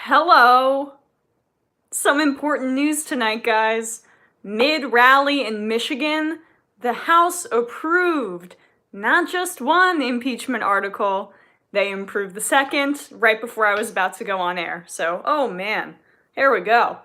Hello! Some important news tonight, guys. Mid-rally in Michigan, the House approved not just one impeachment article, they improved the second right before I was about to go on air. So, oh man, here we go.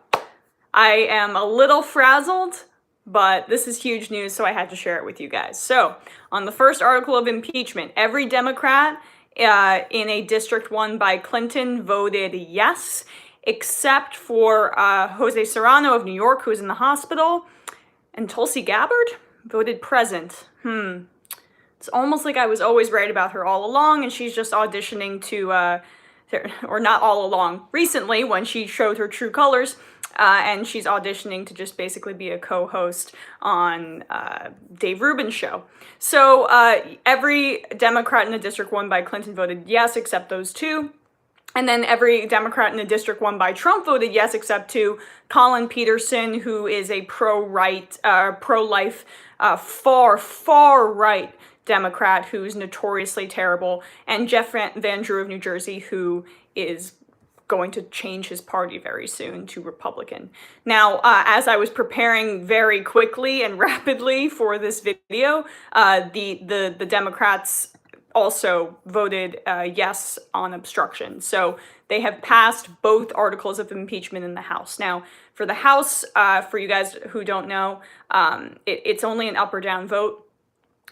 I am a little frazzled, but this is huge news, so I had to share it with you guys. So, on the first article of impeachment, every Democrat in a district won by Clinton voted yes, except for Jose Serrano of New York, who's in the hospital, and Tulsi Gabbard voted present. It's almost like I was always right about her all along, and she's just auditioning to, or not all along, recently when she showed her true colors, and she's auditioning to just basically be a co-host on Dave Rubin's show. So every Democrat in the district won by Clinton voted yes, except those two. And then every Democrat in the district won by Trump voted yes, except to Colin Peterson, who is a pro-life, far right Democrat who's notoriously terrible, and Jeff Van Drew of New Jersey, who is going to change his party very soon to Republican. Now, as I was preparing very quickly and rapidly for this video, the Democrats also voted yes on obstruction. So they have passed both articles of impeachment in the House. Now, for the House, for you guys who don't know, it's only an up or down vote.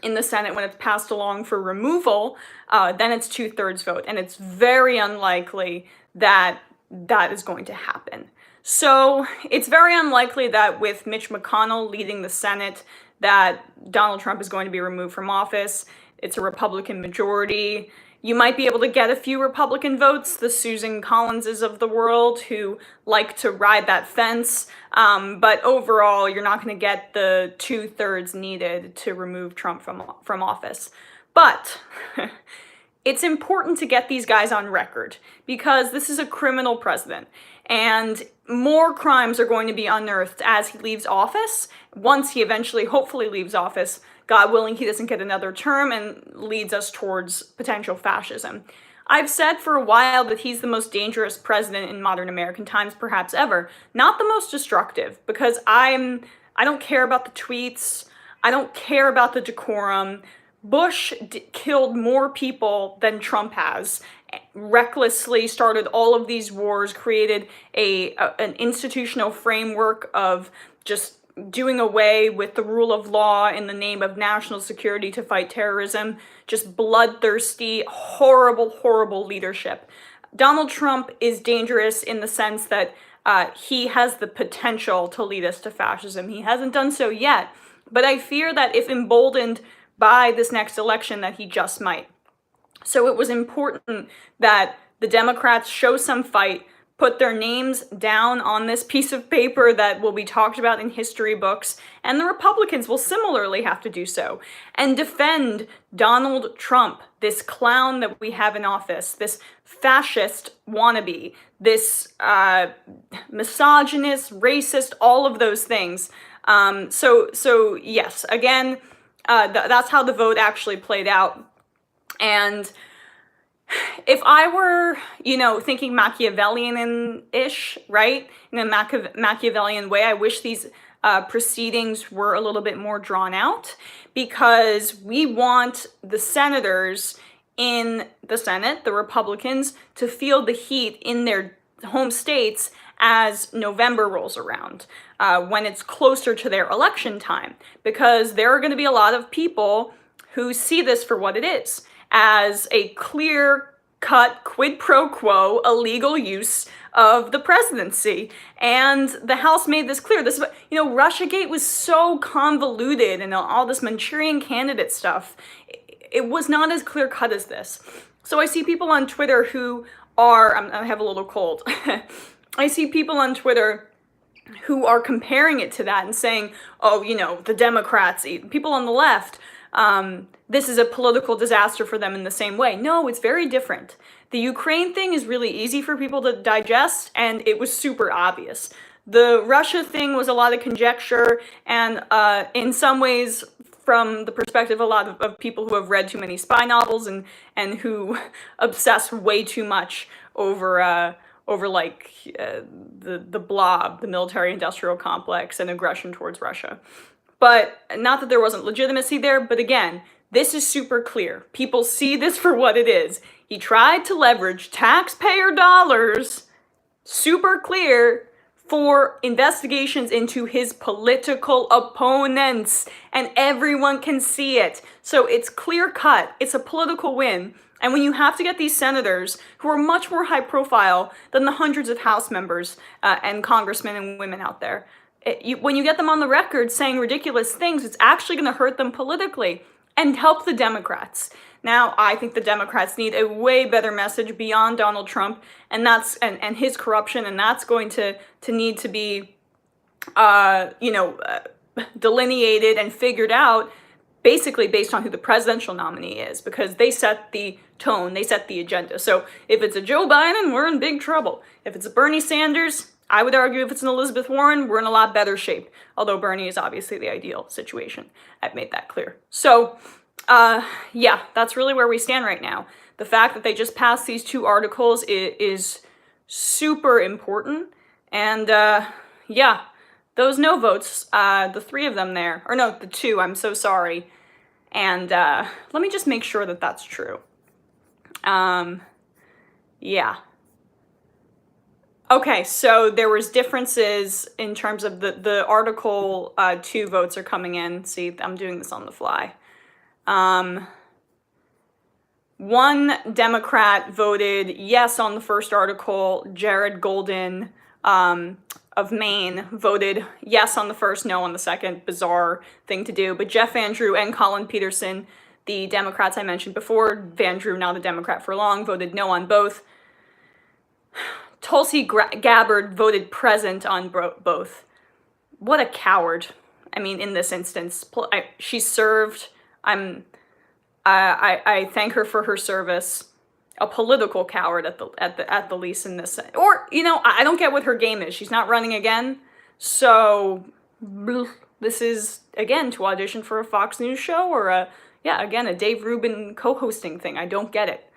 In the Senate, when it's passed along for removal, then it's 2/3 vote. And it's very unlikely that that is going to happen. So it's very unlikely that with Mitch McConnell leading the Senate, that Donald Trump is going to be removed from office. It's a Republican majority. You might be able to get a few Republican votes, the Susan Collinses of the world, who like to ride that fence. But overall, you're not going to get the 2/3 needed to remove Trump from office. But it's important to get these guys on record because this is a criminal president. And more crimes are going to be unearthed as he leaves office, once he eventually, hopefully leaves office. God willing, he doesn't get another term and leads us towards potential fascism. I've said for a while that he's the most dangerous president in modern American times, perhaps ever. Not the most destructive, because I don't care about the tweets. I don't care about the decorum. Bush killed more people than Trump has, recklessly started all of these wars, created an institutional framework of just doing away with the rule of law in the name of national security to fight terrorism. Just bloodthirsty, horrible, horrible leadership. Donald Trump is dangerous in the sense that he has the potential to lead us to fascism. He hasn't done so yet, but I fear that if emboldened by this next election, that he just might. So it was important that the Democrats show some fight, put their names down on this piece of paper that will be talked about in history books, and the Republicans will similarly have to do so, and defend Donald Trump, this clown that we have in office, this fascist wannabe, this misogynist, racist, all of those things. So yes, again, that's how the vote actually played out. And if I were, thinking Machiavellian-ish, right, in a Machiavellian way, I wish these proceedings were a little bit more drawn out, because we want the senators in the Senate, the Republicans, to feel the heat in their home states as November rolls around, when it's closer to their election time, because there are going to be a lot of people who see this for what it is, as a clear-cut quid pro quo illegal use of the presidency. And the House made this clear. This, Russiagate was so convoluted and all this Manchurian candidate stuff. It was not as clear-cut as this. So I see people on Twitter who are, I have a little cold. I see people on Twitter who are comparing it to that and saying, oh, the Democrats, people on the left, this is a political disaster for them in the same way. No, it's very different. The Ukraine thing is really easy for people to digest, and it was super obvious. The Russia thing was a lot of conjecture, and in some ways, from the perspective of a lot of people who have read too many spy novels and who obsess way too much over over like the blob, the military-industrial complex, and aggression towards Russia. But not that there wasn't legitimacy there, but again, this is super clear. People see this for what it is. He tried to leverage taxpayer dollars, super clear, for investigations into his political opponents, and everyone can see it. So it's clear cut. It's a political win. And when you have to get these senators who are much more high profile than the hundreds of House members and congressmen and women out there, when you get them on the record saying ridiculous things, it's actually going to hurt them politically and help the Democrats. Now, I think the Democrats need a way better message beyond Donald Trump and his corruption, and that's going to need to be, delineated and figured out basically based on who the presidential nominee is, because they set the tone, they set the agenda. So if it's a Joe Biden, we're in big trouble. If it's a Bernie Sanders, I would argue if it's an Elizabeth Warren, we're in a lot better shape. Although Bernie is obviously the ideal situation. I've made that clear. So, yeah, that's really where we stand right now. The fact that they just passed these 2 articles is super important. And, yeah, those no votes, the 3 of them there, or no, the 2, I'm so sorry. And, let me just make sure that that's true. Yeah. Okay, so there was differences in terms of the Article 2 votes are coming in. See, I'm doing this on the fly. 1 Democrat voted yes on the first article. Jared Golden of Maine voted yes on the first, no on the second. Bizarre thing to do. But Jeff Van Drew and Colin Peterson, the Democrats I mentioned before, Van Drew, not a Democrat for long, voted no on both. Tulsi Gabbard voted present on both. What a coward. I mean, in this instance, she served. I thank her for her service. A political coward at the least in this. Or, I don't get what her game is. She's not running again. So this is again to audition for a Fox News show or a Dave Rubin co-hosting thing. I don't get it.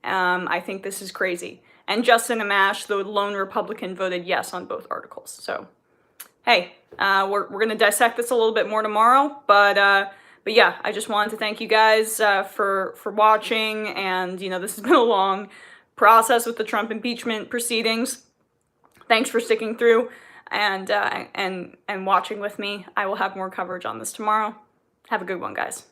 I think this is crazy. And Justin Amash, the lone Republican, voted yes on both articles. So, hey, we're going to dissect this a little bit more tomorrow. But yeah, I just wanted to thank you guys for watching. And, this has been a long process with the Trump impeachment proceedings. Thanks for sticking through and watching with me. I will have more coverage on this tomorrow. Have a good one, guys.